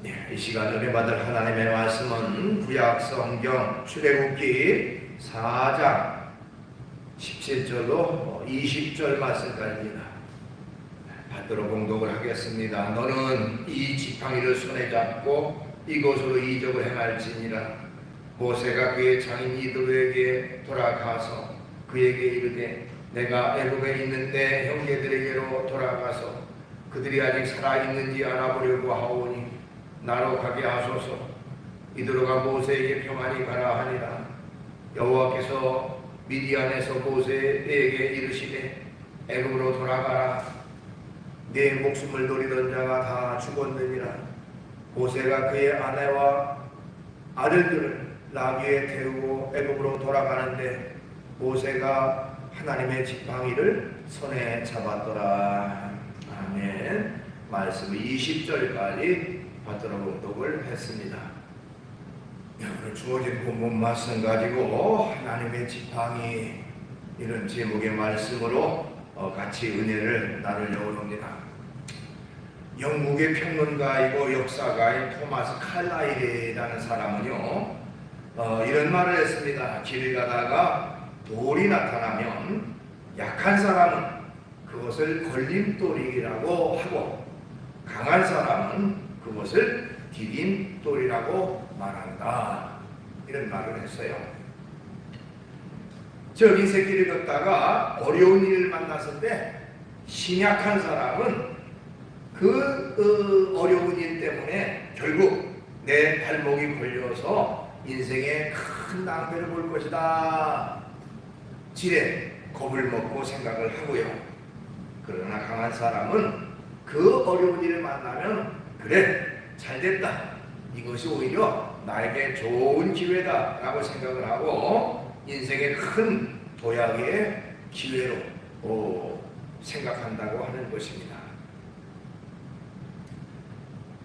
이 시간 은혜 받을 하나님의 말씀은 구약 성경 출애굽기 4장 17절로 20절 말씀까지입니다. 받도록 공독을 하겠습니다. 너는 이 지팡이를 손에 잡고 이곳으로 이적을 행할지니라. 모세가 그의 장인 이드로에게 돌아가서 그에게 이르되 내가 애굽에 있는 내 형제들에게로 돌아가서 그들이 아직 살아있는지 알아보려고 하오니 나로 가게 하소서. 이드로가 모세에게 평안히 가라 하니라. 여호와께서 미디안에서 모세에게 이르시되 애굽으로 돌아가라. 네 목숨을 노리던 자가 다 죽었느니라. 모세가 그의 아내와 아들들을 나귀에 태우고 애굽으로 돌아가는데 모세가 하나님의 지팡이를 손에 잡았더라. 아멘. 말씀 20절까지 받도록 공독을 했습니다. 오늘 주어진 본문 말씀 가지고 하나님의 지팡이 이런 제목의 말씀으로 같이 은혜를 나누려고 합니다. 영국의 평론가이고 역사가인 토마스 칼라일이라는 사람은요 이런 말을 했습니다. 길을 가다가 돌이 나타나면 약한 사람은 그것을 걸림돌이라고 하고 강한 사람은 그것을 디딤돌이라고 말한다. 이런 말을 했어요. 저 인생길을 걷다가 어려운 일을 만났을 때 신약한 사람은 그 어려운 일 때문에 결국 내 발목이 걸려서 인생에 큰 낭패를 볼 것이다. 지레 겁을 먹고 생각을 하고요. 그러나 강한 사람은 그 어려운 일을 만나면 그래 잘됐다. 이것이 오히려 나에게 좋은 기회다 라고 생각을 하고 인생의 큰 도약의 기회로 생각한다고 하는 것입니다.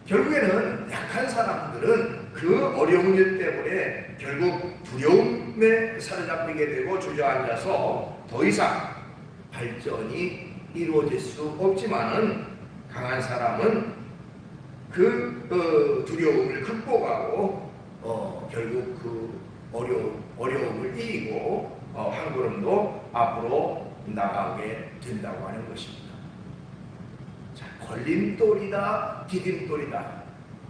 결국에는 약한 사람들은 그 어려운 일 때문에 결국 두려움에 사로잡히게 되고 주저앉아서 더 이상 발전이 이루어질 수 없지만은 강한 사람은 그 두려움을 극복하고 결국 그 어려움을 이기고 한 걸음도 앞으로 나가게 된다고 하는 것입니다. 자, 걸림돌이다, 디딤돌이다.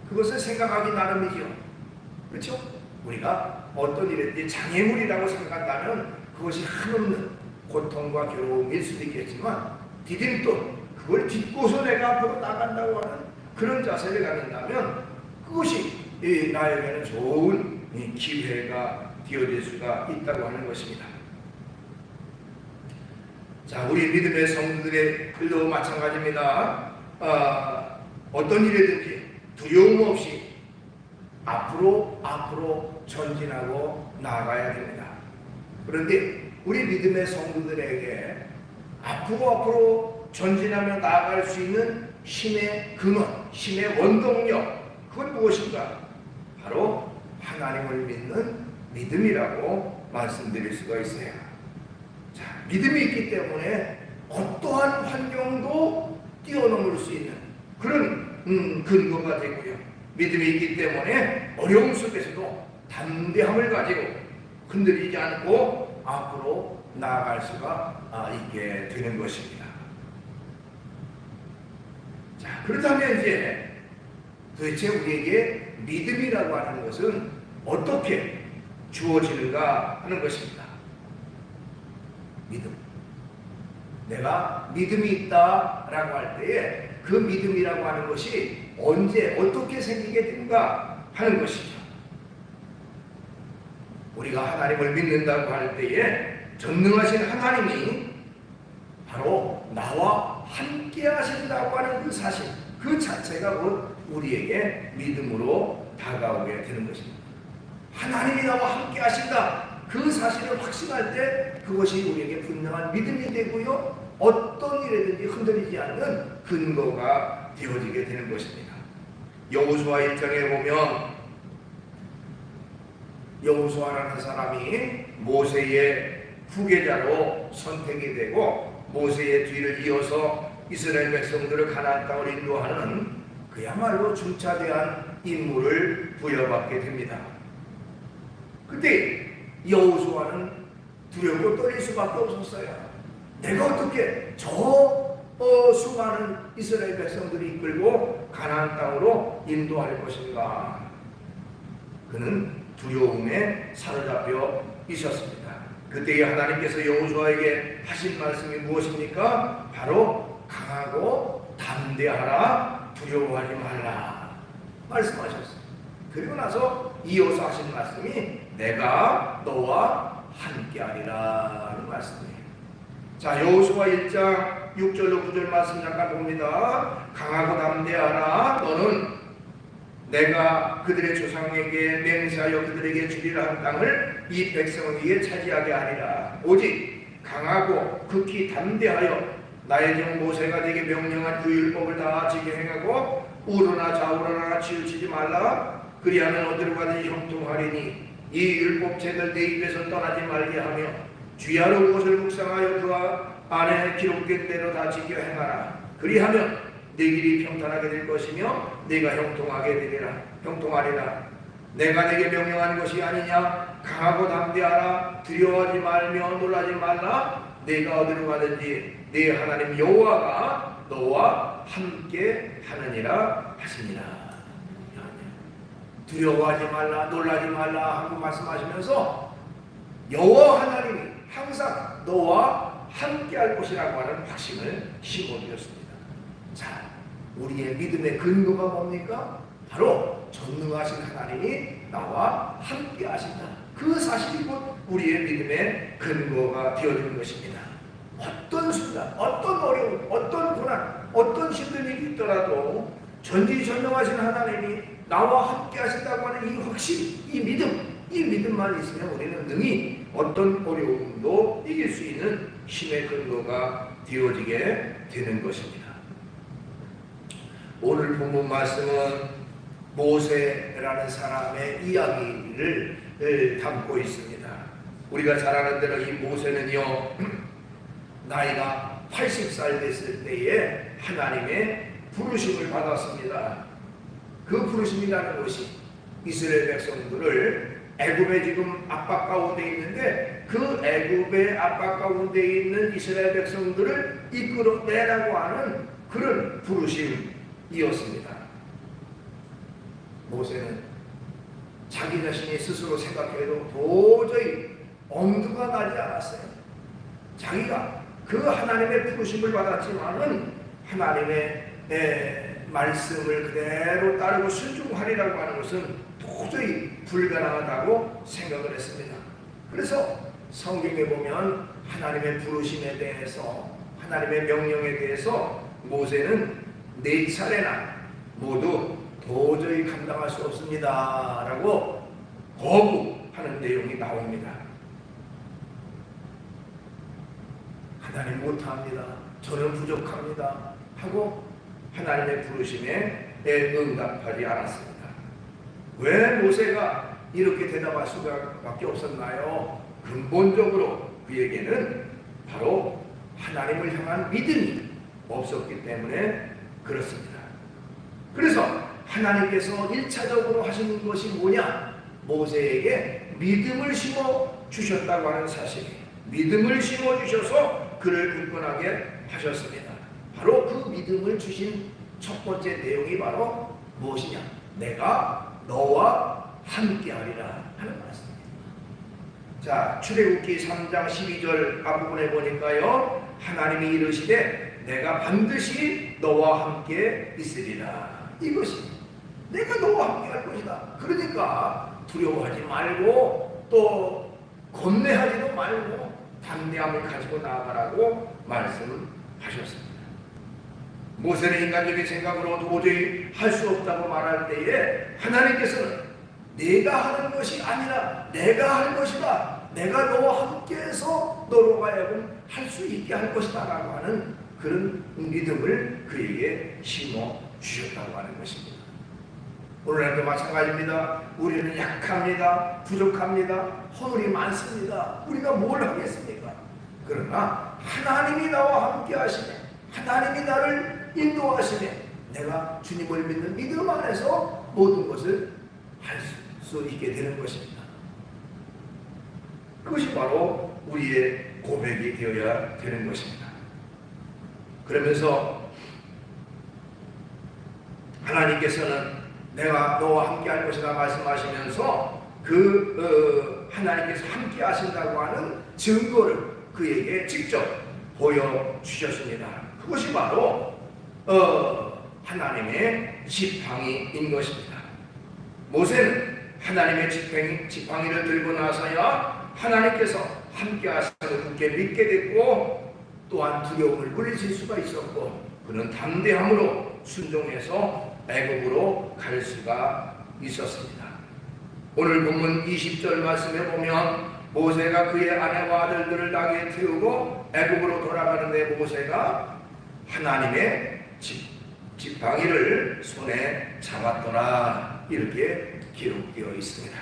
그것을 생각하기 나름이죠. 그렇죠? 우리가 어떤 일이든지 장애물이라고 생각한다면 그것이 한없는 고통과 괴로움일 수도 있겠지만 디딤돌, 그걸 딛고서 내가 앞으로 나간다고 하는 그런 자세를 갖는다면 그것이 나에게는 좋은 기회가 되어질 수가 있다고 하는 것입니다. 자, 우리 믿음의 성도들의 글도 마찬가지입니다. 어떤 일이든지 두려움 없이 앞으로 전진하고 나아가야 됩니다. 그런데 우리 믿음의 성도들에게 앞으로 전진하며 나아갈 수 있는 힘의 근원, 힘의 원동력, 그건 무엇인가? 바로 하나님을 믿는 믿음이라고 말씀드릴 수가 있어요. 자, 믿음이 있기 때문에 어떠한 환경도 뛰어넘을 수 있는 그런 근거가 되고요. 믿음이 있기 때문에 어려움 속에서도 담대함을 가지고 흔들리지 않고 앞으로 나아갈 수가 있게 되는 것입니다. 자, 그렇다면 이제 도대체 우리에게 믿음이라고 하는 것은 어떻게 주어지는가 하는 것입니다. 믿음. 내가 믿음이 있다라고 할 때에 그 믿음이라고 하는 것이 언제 어떻게 생기게 된가 하는 것이죠. 우리가 하나님을 믿는다고 할 때에 전능하신 하나님이 바로 나와 함께 하신다고 하는 그 사실, 그 자체가 곧 우리에게 믿음으로 다가오게 되는 것입니다. 하나님이 나와 함께 하신다, 그 사실을 확신할 때 그것이 우리에게 분명한 믿음이 되고요, 어떤 일이든지 흔들리지 않는 근거가 되어지게 되는 것입니다. 여호수아 1장에 보면 여호수아라는 사람이 모세의 후계자로 선택이 되고 모세의 뒤를 이어서 이스라엘 백성들을 가나안 땅으로 인도하는 그야말로 중차대한 임무를 부여받게 됩니다. 그때 여호수아는 두렵고 떨릴 수밖에 없었어요. 내가 어떻게 저 수많은 이스라엘 백성들이 이끌고 가나안 땅으로 인도할 것인가. 그는 두려움에 사로잡혀 있었습니다. 그때 하나님께서 여호수아에게 하신 말씀이 무엇입니까? 바로 강하고 담대하라, 두려워하지 말라 말씀하셨어요. 그리고 나서 이어서 하신 말씀이 내가 너와 함께하리라 하는 말씀이에요. 자, 여호수아 1장 6절로 9절 말씀 잠깐 봅니다. 강하고 담대하라, 너는 내가 그들의 조상에게 맹세하여 그들에게 주리라 한 땅을 이 백성 위에 차지하게 하리라. 오직 강하고 극히 담대하여 나의 종 모세가 네게 명령한 그 율법을 다 지켜 행하고 우로나 좌우로나 치우치지 말라. 그리하면 어디로 가든지 형통하리니 이 율법책을 내 입에서 떠나지 말게 하며 주야로 그것을 묵상하여 그 안에 기록된 대로 다 지켜 행하라. 그리하면 내 길이 평탄하게 될 것이며 네가 형통하리라. 내가 네게 명령한 것이 아니냐. 강하고 담대하라. 두려워하지 말며 놀라지 말라. 네가 어디로 가든지 네 하나님 여호와가 너와 함께 하느니라 하시니라. 두려워하지 말라, 놀라지 말라 하고 말씀하시면서 여호와 하나님이 항상 너와 함께 할 것이라고 하는 확신을 심어주셨습니다. 자, 우리의 믿음의 근거가 뭡니까? 바로 전능하신 하나님이 나와 함께 하신다. 그 사실이 곧 우리의 믿음의 근거가 되어지는 것입니다. 어떤 순간, 어떤 어려움, 어떤 고난, 어떤 힘든 일이 있더라도 전지전능하신 하나님이 나와 함께 하신다고 하는 이 확신, 이 믿음만 있으면 우리는 능히 어떤 어려움도 이길 수 있는 힘의 근거가 되어지게 되는 것입니다. 오늘 본문 말씀은 모세라는 사람의 이야기를 담고 있습니다. 우리가 잘 아는 대로 이 모세는요, 나이가 80살 됐을 때에 하나님의 부르심을 받았습니다. 그 부르심이라는 것이 이스라엘 백성들을 애굽에 지금 압박 가운데 있는데 그 애굽의 압박 가운데 있는 이스라엘 백성들을 이끌어내라고 하는 그런 부르심이었습니다. 모세는 자기 자신이 스스로 생각해도 도저히 엄두가 나지 않았어요. 자기가 그 하나님의 부르심을 받았지만은 하나님의 말씀을 그대로 따르고 순종하리라고 하는 것은 도저히 불가능하다고 생각을 했습니다. 그래서 성경에 보면 하나님의 부르심에 대해서, 하나님의 명령에 대해서 모세는 4차례나 모두 도저히 감당할 수 없습니다 라고 거부하는 내용이 나옵니다. 하나님 못합니다, 저는 부족합니다 하고 하나님의 부르심에 응답하지 않았습니다. 왜 모세가 이렇게 대답할 수밖에 없었나요? 근본적으로 그에게는 바로 하나님을 향한 믿음이 없었기 때문에 그렇습니다. 그래서 하나님께서 1차적으로 하시는 것이 뭐냐? 모세에게 믿음을 심어 주셨다고 하는 사실이에요. 믿음을 심어 주셔서 그를 굳건하게 하셨습니다. 바로 그 믿음을 주신 첫 번째 내용이 바로 무엇이냐? 내가 너와 함께하리라 하는 말씀입니다. 자, 출애굽기 3장 12절 앞부분에 보니까요, 하나님이 이르시되 내가 반드시 너와 함께 있으리라. 이것이 내가 너와 함께 할 것이다. 그러니까 두려워하지 말고 또 겁내하지도 말고 담대함을 가지고 나아가라고 말씀하셨습니다. 모세는 인간적인 생각으로 도저히 할 수 없다고 말할 때에 하나님께서는 네가 하는 것이 아니라 내가 할 것이다, 내가 너와 함께해서 너로 하여금 할 수 있게 할 것이다 라고 하는 그런 믿음을 그에게 심어 주셨다고 하는 것입니다. 오늘날도 마찬가지입니다. 우리는 약합니다, 부족합니다, 허물이 많습니다. 우리가 뭘 하겠습니까? 그러나 하나님이 나와 함께 하시네, 하나님이 나를 인도하시네, 내가 주님을 믿는 믿음 안에서 모든 것을 할 수 있게 되는 것입니다. 그것이 바로 우리의 고백이 되어야 되는 것입니다. 그러면서 하나님께서는 내가 너와 함께 할 것이라 말씀하시면서 하나님께서 함께 하신다고 하는 증거를 그에게 직접 보여주셨습니다. 그것이 바로 하나님의 지팡이인 것입니다. 모세는 하나님의 지팡이를 들고 나서야 하나님께서 함께 하심을 굳게 믿게 됐고, 또한 두려움을 물리칠 수가 있었고, 그는 담대함으로 순종해서 애굽으로 갈 수가 있었습니다. 오늘 본문 20절 말씀에 보면 모세가 그의 아내와 아들들을 나귀에 태우고 애굽으로 돌아가는데 모세가 하나님의 지팡이를 손에 잡았더라, 이렇게 기록되어 있습니다.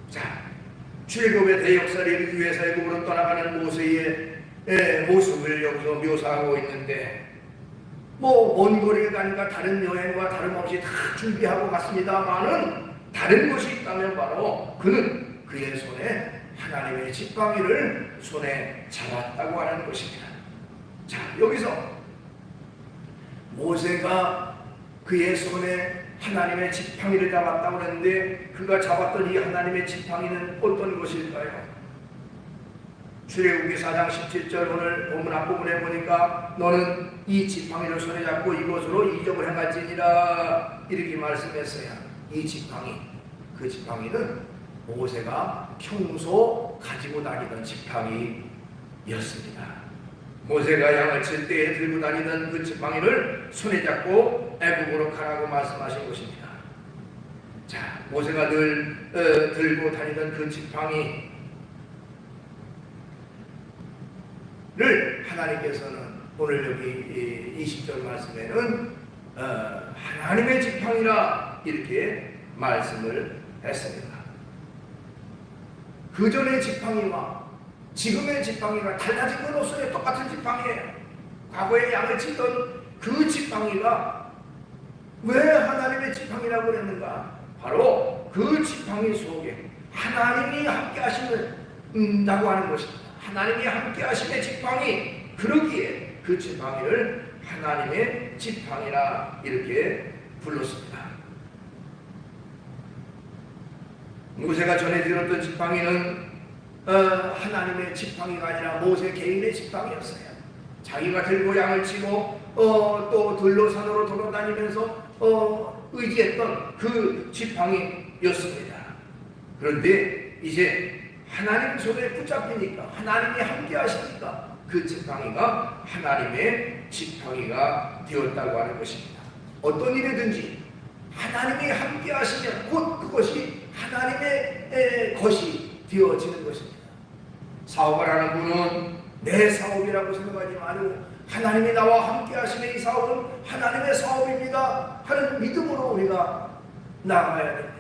자, 출애굽의 대역사를 이루기 위해서 애굽으로 떠나가는 모세의 모습을 여기서 묘사하고 있는데, 먼 거리를 가니까 다른 여행과 다름없이 다 준비하고 갔습니다만은 다른 것이 있다면 바로 그는 그의 손에 하나님의 지팡이를 손에 잡았다고 하는 것입니다. 자, 여기서 모세가 그의 손에 하나님의 지팡이를 잡았다고 하는데, 그가 잡았던 이 하나님의 지팡이는 어떤 것일까요? 출애굽기 4장 17절 오늘 본문 앞부분에 보니까 너는 이 지팡이를 손에 잡고 이것으로 이적을 행할지니라, 이렇게 말씀했어요. 이 지팡이, 그 지팡이는 모세가 평소 가지고 다니던 지팡이였습니다. 모세가 양을 칠 때에 들고 다니던 그 지팡이를 손에 잡고 애굽으로 가라고 말씀하신 것입니다. 자, 모세가 늘 들고 다니던 그 지팡이를 하나님께서는 오늘 여기 20절 말씀에는 하나님의 지팡이라 이렇게 말씀을 했습니다. 그 전의 지팡이와 지금의 지팡이가 달라진 건 없어요. 똑같은 지팡이에요. 과거에 양을 치던 그 지팡이가 왜 하나님의 지팡이라고 그랬는가? 바로 그 지팡이 속에 하나님이 함께 하신다고 하는 것입니다. 하나님이 함께 하심의 지팡이, 그러기에 그 지팡이를 하나님의 지팡이라 이렇게 불렀습니다. 모세가 전에 들었던 지팡이는 하나님의 지팡이가 아니라 모세 개인의 지팡이였어요. 자기가 들고 양을 치고 또 들로 산으로 돌아다니면서 의지했던 그 지팡이였습니다. 그런데 이제 하나님 손에 붙잡히니까, 하나님이 함께 하시니까 그 지팡이가 하나님의 지팡이가 되었다고 하는 것입니다. 어떤 일이든지 하나님이 함께 하시면 곧 그것이 하나님의 것이 되어지는 것입니다. 사업을 하는 분은 내 사업이라고 생각하지 말고 하나님이 나와 함께 하시는 이 사업은 하나님의 사업입니다 하는 믿음으로 우리가 나아가야 됩니다.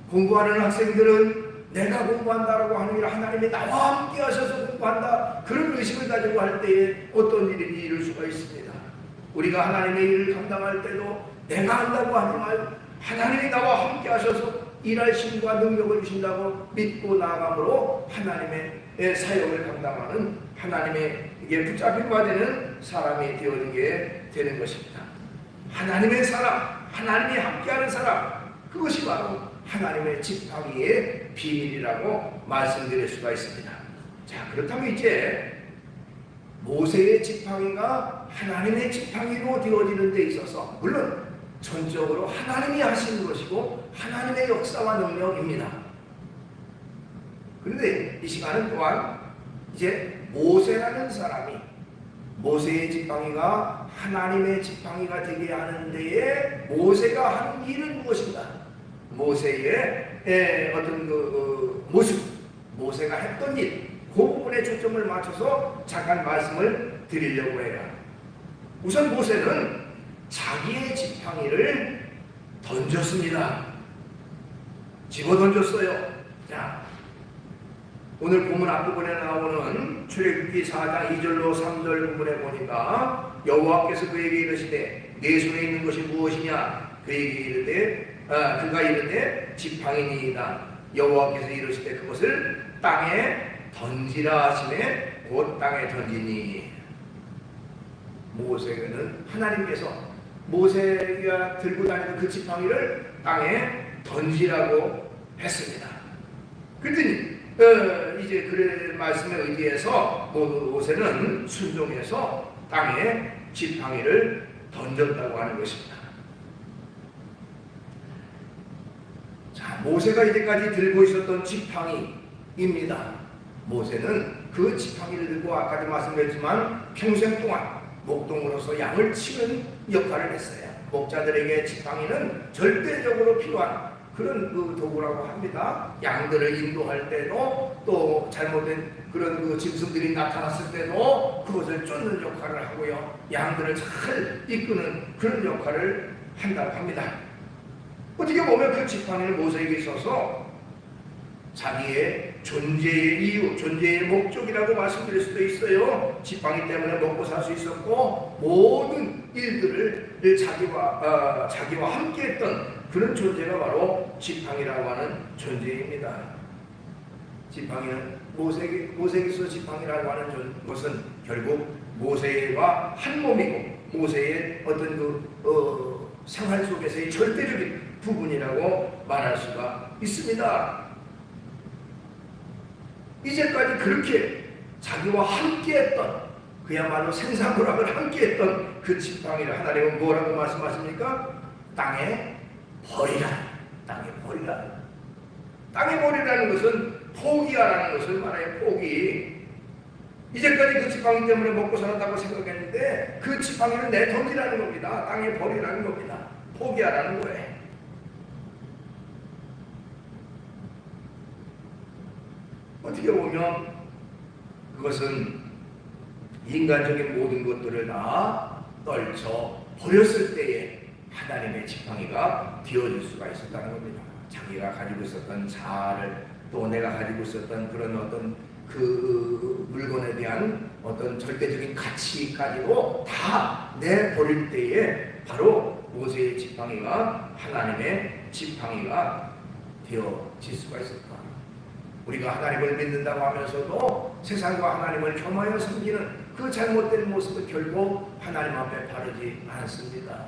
공부하는 학생들은 내가 공부한다라고 하는 일, 하나님이 나와 함께 하셔서 공부한다, 그런 의식을 가지고 할 때에 어떤 일인지 이룰 수가 있습니다. 우리가 하나님의 일을 감당할 때도 내가 한다고 하지 말고 하나님이 나와 함께 하셔서 일할 힘과 능력을 주신다고 믿고 나아감으로 하나님의 사역을 감당하는, 하나님에게 붙잡힌 바 되는 사람이 되어지게 되는 것입니다. 하나님의 사람, 하나님이 함께하는 사람, 그것이 바로 하나님의 지팡이의 비밀이라고 말씀드릴 수가 있습니다. 자, 그렇다면 이제 모세의 지팡이가 하나님의 지팡이로 되어지는 데 있어서 물론 전적으로 하나님이 하시는 것이고 하나님의 역사와 능력입니다. 그런데 이 시간은 또한 이제 모세라는 사람이 모세의 지팡이가 하나님의 지팡이가 되게 하는 데에 모세가 한 일은 무엇인가? 모세의 어떤 모습, 모세가 했던 일, 그 부분에 초점을 맞춰서 잠깐 말씀을 드리려고 해요. 우선 모세는 자기의 지팡이를 던졌습니다. 집어 던졌어요. 자, 오늘 본문 앞부분에 나오는 출애굽기 4장 2절로 3절 부분에 보니까 여호와께서 그에게 이르시되 네 손에 있는 것이 무엇이냐? 그에게 이르되 그가 이르되 지팡이니이다. 여호와께서 이르시되 그것을 땅에 던지라 하시매 곧 땅에 던지니. 모세는 하나님께서 모세가 들고 다니는 그 지팡이를 땅에 던지라고 했습니다. 그랬더니 이제 그 말씀에 의지해서 모세는 순종해서 땅에 지팡이를 던졌다고 하는 것입니다. 자, 모세가 이제까지 들고 있었던 지팡이입니다. 모세는 그 지팡이를 들고 아까도 말씀드렸지만 평생 동안 목동으로서 양을 치는 역할을 했어요. 목자들에게 지팡이는 절대적으로 필요한 그런 그 도구라고 합니다. 양들을 인도할 때도 또 잘못된 그런 그 짐승들이 나타났을 때도 그것을 쫓는 역할을 하고요. 양들을 잘 이끄는 그런 역할을 한다고 합니다. 어떻게 보면 그 지팡이는 모세에게 있어서 자기의 존재의 이유, 존재의 목적이라고 말씀드릴 수도 있어요. 지팡이 때문에 먹고 살 수 있었고 모든 일들을 자기와 함께했던 그런 존재가 바로 지팡이라고 하는 존재입니다. 지팡이는 모세에게 있어서 지팡이라고 하는 것은 결국 모세와 한 몸이고 모세의 어떤 생활 속에서의 절대적인 부분이라고 말할 수가 있습니다. 이제까지 그렇게 자기와 함께했던 그야말로 생사고락을 함께했던 그 지팡이를 하나님은 뭐라고 말씀하십니까? 땅에 버리라. 땅에 버리라. 땅에 버리라는 것은 포기하라는 것을 말해요. 포기. 이제까지 그 지팡이 때문에 먹고 살았다고 생각했는데 그 지팡이를 내던지라는 겁니다. 땅에 버리라는 겁니다. 포기하라는 거예요. 어떻게 보면 그것은 인간적인 모든 것들을 다 떨쳐 버렸을 때에 하나님의 지팡이가 되어질 수가 있었다는 겁니다. 자기가 가지고 있었던 자아를 또 내가 가지고 있었던 그런 어떤 그 물건에 대한 어떤 절대적인 가치까지도 다 내버릴 때에 바로 모세의 지팡이가 하나님의 지팡이가 되어질 수가 있었다. 우리가 하나님을 믿는다고 하면서도 세상과 하나님을 겸하여 섬기는 그 잘못된 모습은 결국 하나님 앞에 바르지 않습니다.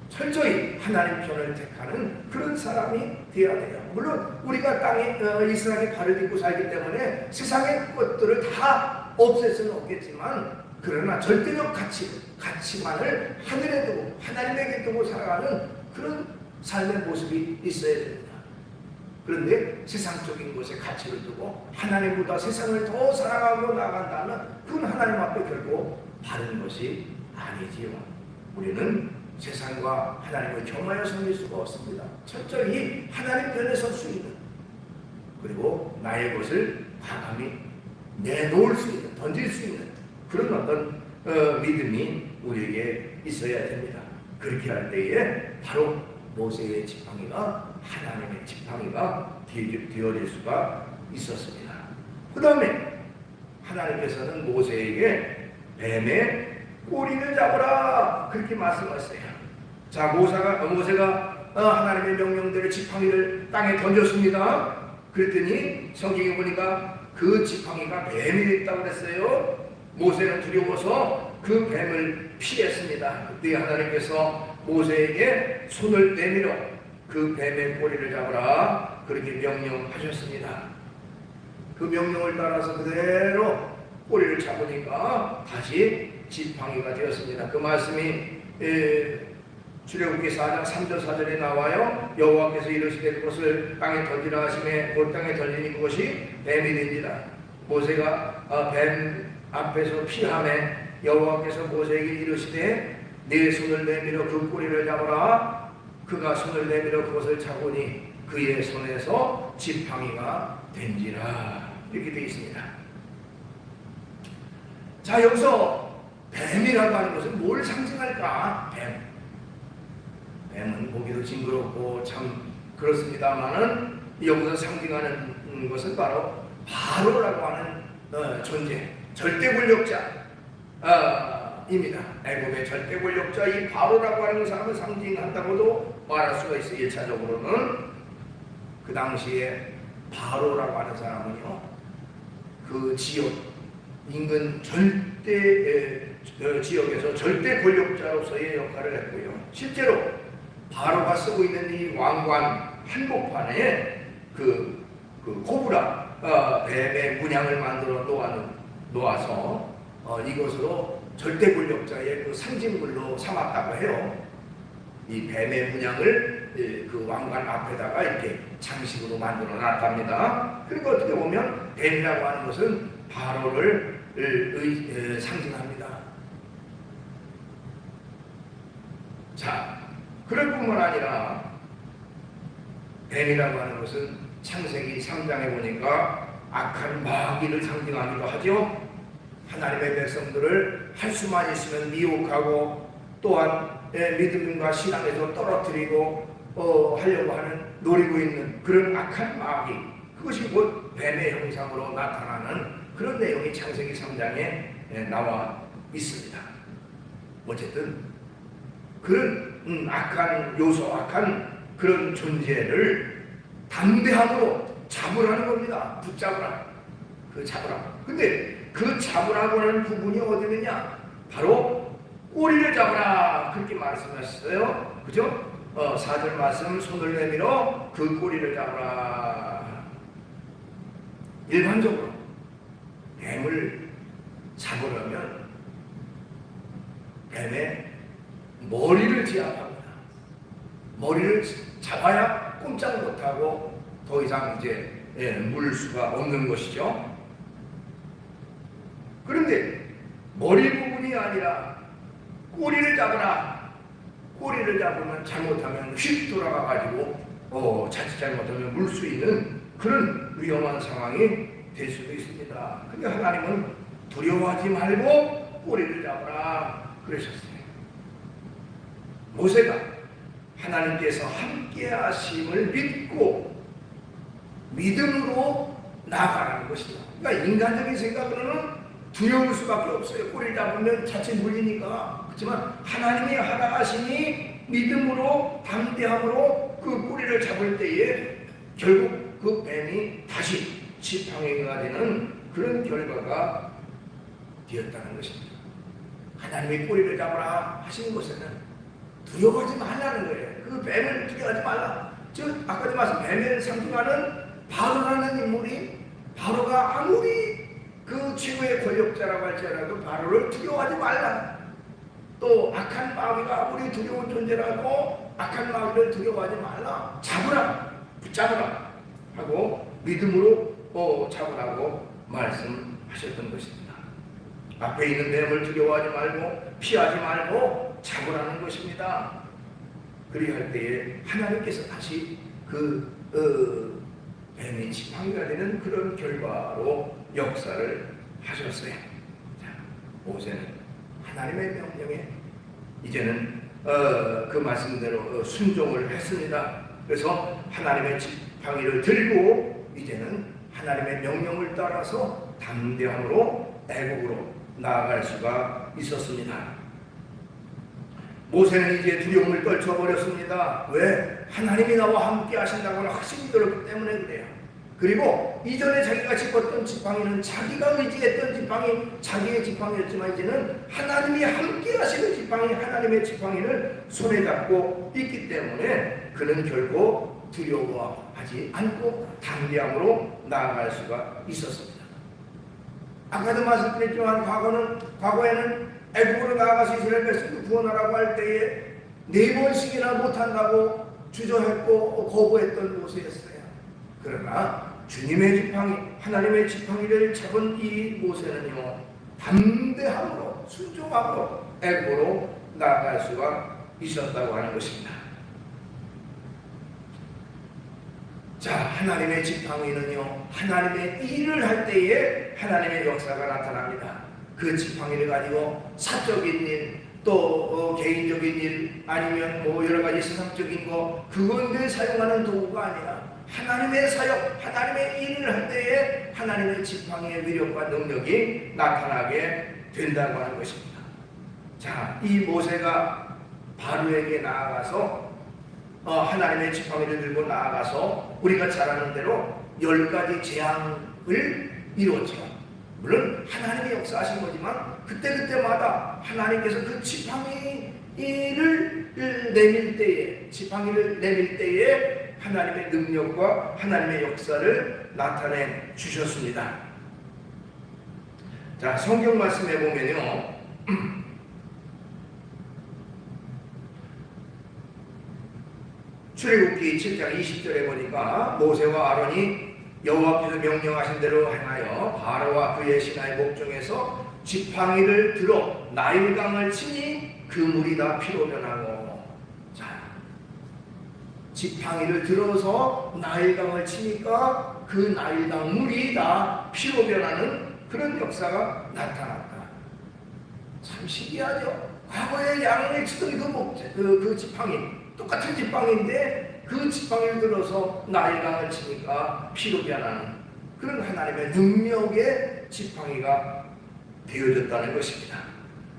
철저히 하나님 편을 택하는 그런 사람이 되어야 돼요. 물론 우리가 땅에 이 세상에 발을 딛고 살기 때문에 세상의 것들을 다 없앨 수는 없겠지만 그러나 절대적 가치만을 하늘에 두고 하나님에게 두고 살아가는 그런 삶의 모습이 있어야 됩니다. 그런데 세상적인 것에 가치를 두고 하나님보다 세상을 더 사랑하고 나간다면 그건 하나님 앞에 결국 바른 것이 아니지요. 우리는 세상과 하나님을 겸하여 섬길 수가 없습니다. 철저히 하나님 편에 설 수 있는 그리고 나의 것을 과감히 내놓을 수 있는 던질 수 있는 그런 어떤 믿음이 우리에게 있어야 됩니다. 그렇게 할 때에 바로 모세의 지팡이가 하나님의 지팡이가 되어질 수가 있었습니다. 그 다음에 하나님께서는 모세에게 뱀의 꼬리를 잡으라 그렇게 말씀하셨어요. 자, 모세가 하나님의 명령대로 지팡이를 땅에 던졌습니다. 그랬더니 성경에 보니까 그 지팡이가 뱀이 됐다고 그랬어요. 모세는 두려워서 그 뱀을 피했습니다. 그때 하나님께서 모세에게 손을 내밀어 그 뱀의 꼬리를 잡으라 그렇게 명령하셨습니다. 그 명령을 따라서 그대로 꼬리를 잡으니까 다시 지팡이가 되었습니다. 그 말씀이 출애굽기 4장 3절 4절에 나와요. 여호와께서 이르시되 그것을 땅에 던지라 하시매 곧 땅에 던지니 그것이 뱀이 된지라. 모세가 뱀 앞에서 피하매 여호와께서 모세에게 이르시되 네 손을 내밀어 그 꼬리를 잡아라. 그가 손을 내밀어 그것을 잡으니 그의 손에서 지팡이가 된지라. 이렇게 되어 있습니다. 자, 여기서 뱀이라고 하는 것은 뭘 상징할까? 뱀은 보기도 징그럽고 참 그렇습니다만은 여기서 상징하는 것은 바로라고 하는 존재, 절대 권력자, 입니다. 애굽의 절대 권력자 이 바로라고 하는 사람을 상징한다고도 말할 수가 있어요. 1차적으로는 그 당시에 바로라고 하는 사람은요, 그 지역 인근 절대 지역에서 절대 권력자로서의 역할을 했고요. 실제로 바로가 쓰고 있는 이 왕관 한복판에 그 코브라 뱀의 문양을 만들어 놓아서 이것으로 절대 권력자의 그 상징물로 삼았다고 해요. 이 뱀의 문양을 그 왕관 앞에다가 이렇게 장식으로 만들어 놨답니다. 그리고 어떻게 보면 뱀이라고 하는 것은 바로를 상징합니다. 자, 그럴 뿐만 아니라 뱀이라고 하는 것은 창세기 3장에 보니까 악한 마귀를 상징하기도 하죠. 하나님의 백성들을 할 수만 있으면 미혹하고 또한 믿음과 신앙에서 떨어뜨리고 하려고 하는 노리고 있는 그런 악한 마귀, 그것이 곧 뱀의 형상으로 나타나는 그런 내용이 창세기 3장에 나와 있습니다. 어쨌든 그런 악한 요소, 악한 그런 존재를 담대함으로 잡으라는 겁니다. 붙잡으라. 그 잡으라. 근데 그 잡으라고 하는 부분이 어디 있느냐? 바로 꼬리를 잡으라. 그렇게 말씀하셨어요. 그죠? 4절 말씀, 손을 내밀어 그 꼬리를 잡으라. 일반적으로 뱀을 잡으려면 뱀의 머리를 제압합니다. 머리를 잡아야 꼼짝 못하고 더 이상 이제 물 수가 없는 것이죠. 그런데 머리 부분이 아니라 꼬리를 잡으라. 꼬리를 잡으면 잘못하면 휙 돌아가가지고 자칫 잘못하면 물 수 있는 그런 위험한 상황이 될 수도 있습니다. 근데 하나님은 두려워하지 말고 꼬리를 잡으라 그러셨어요. 모세가 하나님께서 함께 하심을 믿고 믿음으로 나아가라는 것이죠. 그러니까 인간적인 생각으로는 두려울 수밖에 없어요. 꼬리를 잡으면 자칫 물리니까. 그렇지만 하나님이 하라 하시니 믿음으로 담대함으로 그 꼬리를 잡을 때에 결국 그 뱀이 다시 지팡이가 되는 그런 결과가 되었다는 것입니다. 하나님이 꼬리를 잡으라 하신 것에는 두려워하지 말라는 거예요. 그 뱀을 두려워하지 말라. 즉 아까도 말씀 뱀을 상징하는 바로라는 인물이 바로가 아무리 그 최고의 권력자라고 할지라도 바로를 두려워하지 말라. 또 악한 마귀가 아무리 두려운 존재라도 악한 마귀를 두려워하지 말라. 잡으라, 붙잡으라 하고 믿음으로 잡으라고 말씀하셨던 것입니다. 앞에 있는 뱀을 두려워하지 말고 피하지 말고 잡으라는 것입니다. 그리할 때에 하나님께서 다시 그 뱀이 지팡이가 되는 그런 결과로 역사를 하셨어요. 자, 모세는 하나님의 명령에 이제는 그 말씀대로 순종을 했습니다. 그래서 하나님의 지팡이를 들고 이제는 하나님의 명령을 따라서 담대함으로 애국으로 나아갈 수가 있었습니다. 모세는 이제 두려움을 떨쳐버렸습니다. 왜? 하나님이 나와 함께 하신다고는 확신이 들었기 때문에 그래요. 그리고 이전에 자기가 짚었던 지팡이는 자기가 의지했던 지팡이, 자기의 지팡이였지만 이제는 하나님이 함께 하시는 지팡이, 하나님의 지팡이를 손에 잡고 있기 때문에 그는 결국 두려워하지 않고 담대함으로 나아갈 수가 있었습니다. 아까도 말씀드렸지만 과거에는 애국으로 나아가서 이스라엘 백성을 구원하라고 할 때에 4번씩이나 못한다고 주저했고 거부했던 모세였어요. 그러나 주님의 지팡이, 하나님의 지팡이를 잡은 이 모세는요, 담대함으로 순종함으로 애국으로 나아갈 수가 있었다고 하는 것입니다. 자, 하나님의 지팡이는요, 하나님의 일을 할 때에 하나님의 역사가 나타납니다. 그 지팡이를 가지고 사적인 일, 또 개인적인 일, 아니면 여러 가지 세상적인 거, 그건데 사용하는 도구가 아니라 하나님의 사역, 하나님의 일을 할 때에 하나님의 지팡이의 위력과 능력이 나타나게 된다고 하는 것입니다. 자, 이 모세가 바로에게 나아가서 하나님의 지팡이를 들고 나아가서 우리가 잘 아는 대로 10가지 재앙을 이루었죠. 물론 하나님의 역사하신 거지만 그때마다 하나님께서 그 지팡이를 내밀 때에 하나님의 능력과 하나님의 역사를 나타내 주셨습니다. 자, 성경 말씀에 보면요, 출애굽기 7장 20절에 보니까 모세와 아론이 여호와께서 명령하신 대로 행하여 바로와 그의 신하의 목중에서 지팡이를 들어 나일강을 치니 그 물이 다 피로 변하고. 자, 지팡이를 들어서 나일강을 치니까 그 나일강 물이 다 피로 변하는 그런 역사가 나타났다. 참 신기하죠. 과거에 양을 치던 그 지팡이, 똑같은 지팡이인데 그 지팡이를 들어서 나일강을 치니까 피로 변하는 그런 하나님의 능력의 지팡이가 되어졌다는 것입니다.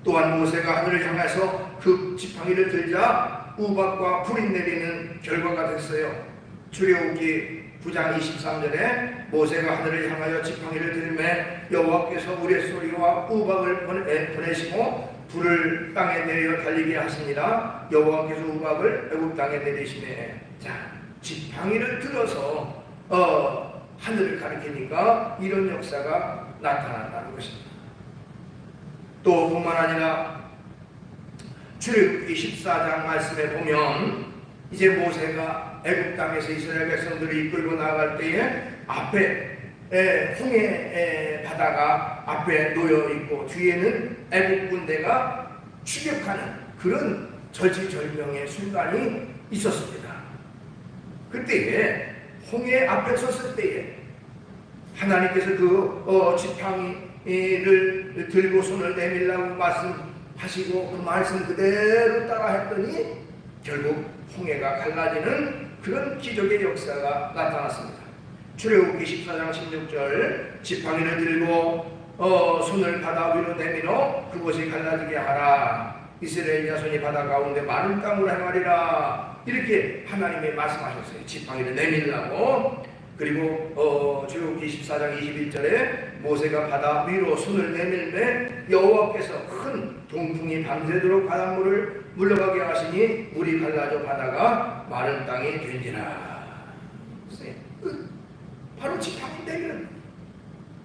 또한 모세가 하늘을 향해서 그 지팡이를 들자 우박과 불이 내리는 결과가 됐어요. 출애굽기 9장 23절에 모세가 하늘을 향하여 지팡이를 들매 여호와께서 우레소리와 우박을 보내시고 불을 땅에 내려 달리게 하십니다. 여호와께서 우박을 애굽 땅에 내리시네. 자, 지팡이를 들어서 하늘을 가리키니까 이런 역사가 나타난다는 것입니다. 또 뿐만 아니라 출애굽기 14장 말씀에 보면 이제 모세가 애굽 땅에서 이스라엘 백성들을 이끌고 나아갈 때에 앞에 홍해 바다가 앞에 놓여 있고 뒤에는 애굽 군대가 추격하는 그런 절치절명의 순간이 있었습니다. 그때에 홍해 앞에 섰을 때에 하나님께서 그 지팡이를 들고 손을 내밀라고 말씀하시고 그 말씀 그대로 따라 했더니 결국 홍해가 갈라지는 그런 기적의 역사가 나타났습니다. 출애굽기 14장 16절 지팡이를 들고 손을 바다 위로 내밀어 그곳이 갈라지게 하라. 이스라엘 자손이 바다 가운데 마른 땅으로 행하리라. 이렇게 하나님이 말씀하셨어요. 지팡이를 내밀라고. 그리고 출애굽기 14장 21절에 모세가 바다 위로 손을 내밀매 여호와께서 큰 동풍이 밤새도록 바닷물을 물러가게 하시니 물이 갈라져 바다가 마른 땅이 된지라. 바로 지팡이 내밀은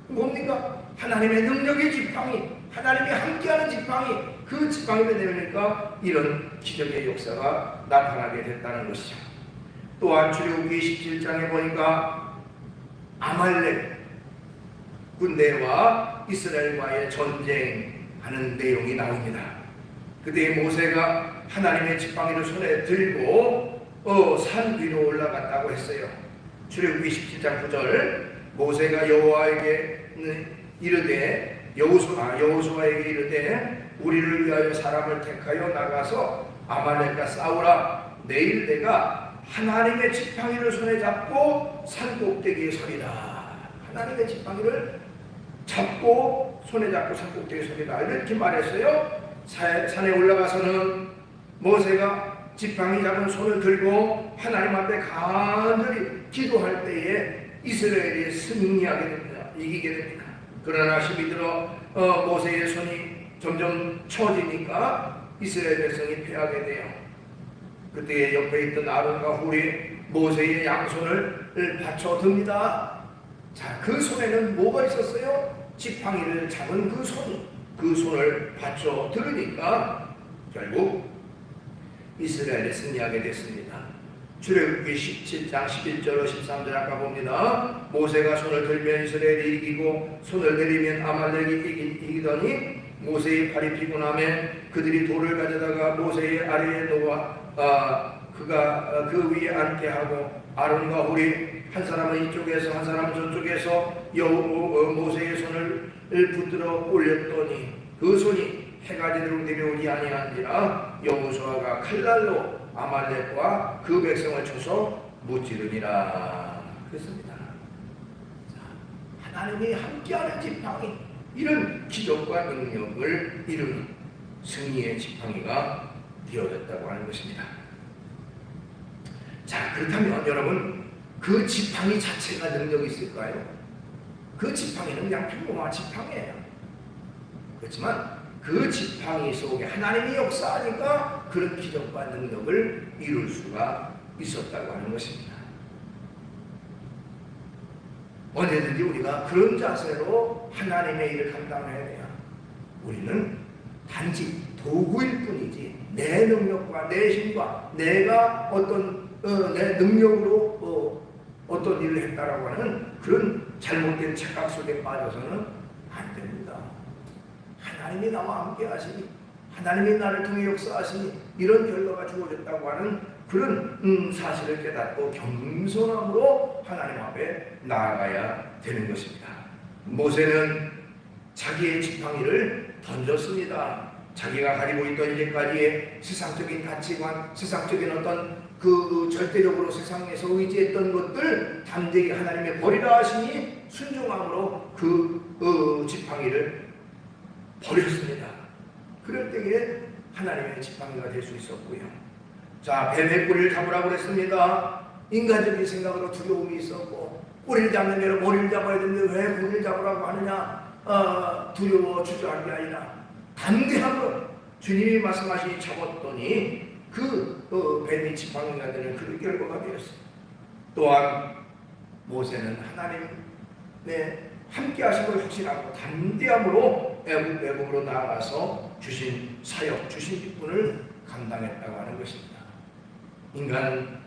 뭡니까? 하나님의 능력의 지팡이, 하나님이 함께하는 지팡이, 그 지팡이를 내밀니까 이런 기적의 역사가 나타나게 됐다는 것이죠. 또한 출애굽기 17장에 보니까 아말렉 군대와 이스라엘과의 전쟁하는 내용이 나옵니다. 그때 모세가 하나님의 지팡이를 손에 들고 산 위로 올라갔다고 했어요. 출애굽기 17장 9절 모세가 여호와에게 이르되 여호수아에게 이르되 우리를 위하여 사람을 택하여 나가서 아말렉과 싸우라. 내일 내가 하나님의 지팡이를 손에 잡고 산 꼭대기에 서리라. 하나님의 지팡이를 잡고 손에 잡고 산 꼭대기에 서리라. 이렇게 말했어요. 산에 올라가서는 모세가 지팡이 잡은 손을 들고 하나님 앞에 간절히 기도할 때에 이스라엘이 승리하게 됩니다. 이기게 됩니다. 그러나 12들어 모세의 손이 점점 처지니까 이스라엘 백성이 패하게 돼요. 그때 옆에 있던 아론과 훌이 모세의 양손을 받쳐듭니다. 자, 그 손에는 뭐가 있었어요? 지팡이를 잡은 그 손을 받쳐 들으니까 결국 이스라엘이 승리하게 됐습니다. 출애굽기 17장 11절 13절 아까 봅니다. 모세가 손을 들면 이스라엘이 이기고 손을 내리면 아말렉이 이기더니 모세의 팔이 피곤하며 그들이 돌을 가져다가 모세의 아래에 놓아 그가 그 위에 앉게 하고 아론과 훌이 한 사람은 이쪽에서 한 사람은 저쪽에서 모세의 손을 붙들어 올렸더니 그 손이 해가 지도록 내려오지 아니한지라 여호수아가 칼날로 아말렉과 그 백성을 쳐서 무찌르니라. 그렇습니다. 하나님이 함께하는 지팡이, 이런 기적과 능력을 이루는 승리의 지팡이가 되어졌다고 하는 것입니다. 자, 그렇다면 여러분, 그 지팡이 자체가 능력이 있을까요? 그 지팡이는 그냥 평범한 지팡이에요. 그렇지만 그 지팡이 속에 하나님이 역사하니까 그런 기적과 능력을 이룰 수가 있었다고 하는 것입니다. 언제든지 우리가 그런 자세로 하나님의 일을 감당해야 돼요. 우리는 단지 도구일 뿐이지 내 능력과 내 힘과 내가 내 능력으로 어떤 일을 했다라고 하는 그런 잘못된 착각 속에 빠져서는 안 됩니다. 하나님이 나와 함께 하시니, 하나님이 나를 통해 역사하시니 이런 결과가 주어졌다고 하는 그런 사실을 깨닫고 겸손함으로 하나님 앞에 나아가야 되는 것입니다. 모세는 자기의 지팡이를 던졌습니다. 자기가 가지고 있던 이제까지의 세상적인 가치관, 세상적인 어떤 그 절대적으로 세상에서 의지했던 것들 담대히 하나님의 버리라 하시니 순종함으로 그 지팡이를 버렸습니다. 그럴 때에 하나님의 지팡이가 될 수 있었고요. 자, 뱀의 꼬리를 잡으라고 그랬습니다. 인간적인 생각으로 두려움이 있었고, 꼬리를 잡는 대로 머리를 잡아야 되는데 왜 꼬리를 잡으라고 하느냐, 두려워 주저한 게 아니라 담대함으로 주님이 말씀하시니 잡았더니 뱀이 지팡이가 되는 그 결과가 되었습니다. 또한 모세는 하나님의 함께 하심을 확신하고 담대함으로 애국으로 나아가서 주신 사역, 주신 직분을 감당했다고 하는 것입니다. 인간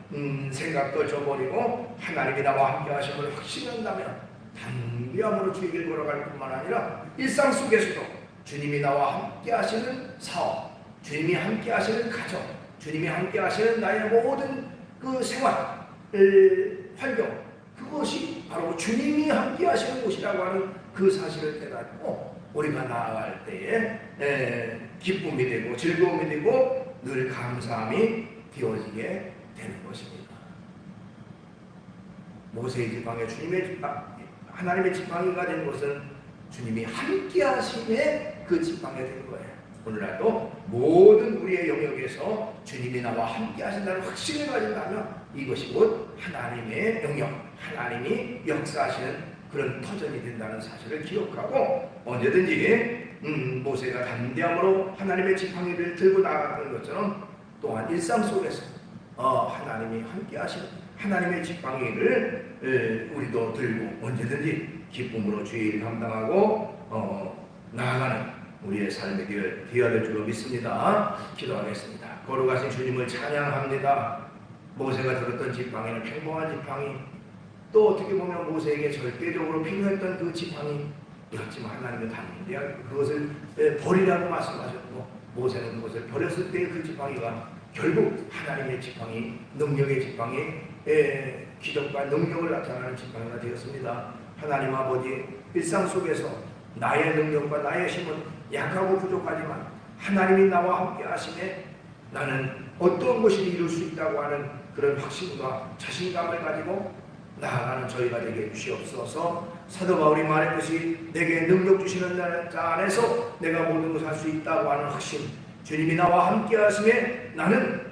생각도 저버리고 하나님이 나와 함께 하심을 확신한다면 담대함으로 주의 길 걸어갈 뿐만 아니라 일상 속에서도 주님이 나와 함께 하시는 사업, 주님이 함께 하시는 가정, 주님이 함께 하시는 나의 모든 그 생활, 환경, 그것이 바로 주님이 함께 하시는 곳이라고 하는 그 사실을 깨닫고 우리가 나아갈 때에 기쁨이 되고 즐거움이 되고 늘 감사함이 되어지게 되는 것입니다. 모세의 지팡이, 하나님의 지팡이가 된 것은 주님이 함께 하심에 그 지팡이가 된 거예요. 오늘날도 모든 우리의 영역에서 주님이 나와 함께 하신다는 확신을 가진다면 이것이 곧 하나님의 영역, 하나님이 역사하시는 그런 터전이 된다는 사실을 기억하고 언제든지 모세가 담대함으로 하나님의 지팡이를 들고 나갔던 것처럼 또한 일상 속에서 하나님이 함께 하시는 하나님의 지팡이를 우리도 들고 언제든지 기쁨으로 주의 일을 감당하고 나아가는 우리의 삶이 되어야 될 줄로 믿습니다. 기도하겠습니다. 거룩하신 주님을 찬양합니다. 모세가 들었던 지팡이는 평범한 지팡이, 또 어떻게 보면 모세에게 절대적으로 필요했던 그 지팡이였지만 하나님은 담대하게 그것을 버리라고 말씀하셨고 모세는 그것을 버렸을 때 그 지팡이가 결국 하나님의 지팡이, 능력의 지팡이, 기적과 능력을 나타나는 지팡이가 되었습니다. 하나님 아버지, 일상 속에서 나의 능력과 나의 힘은 약하고 부족하지만 하나님이 나와 함께 하심에 나는 어떤 것이 이룰 수 있다고 하는 그런 확신과 자신감을 가지고 나아가는 저희가 되게 주시옵소서. 사도 바울이 말했듯이 내게 능력 주시는 자 안에서 내가 모든 것을 할 수 있다고 하는 확신, 주님이 나와 함께 하심에 나는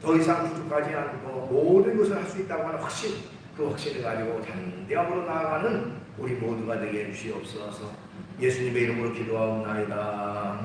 더 이상 부족하지 않고 모든 것을 할 수 있다고 하는 확신, 그 확신을 가지고 담대함으로 나아가는 우리 모두가 되게 주시옵소서. 예수님의 이름으로 기도하옵나이다.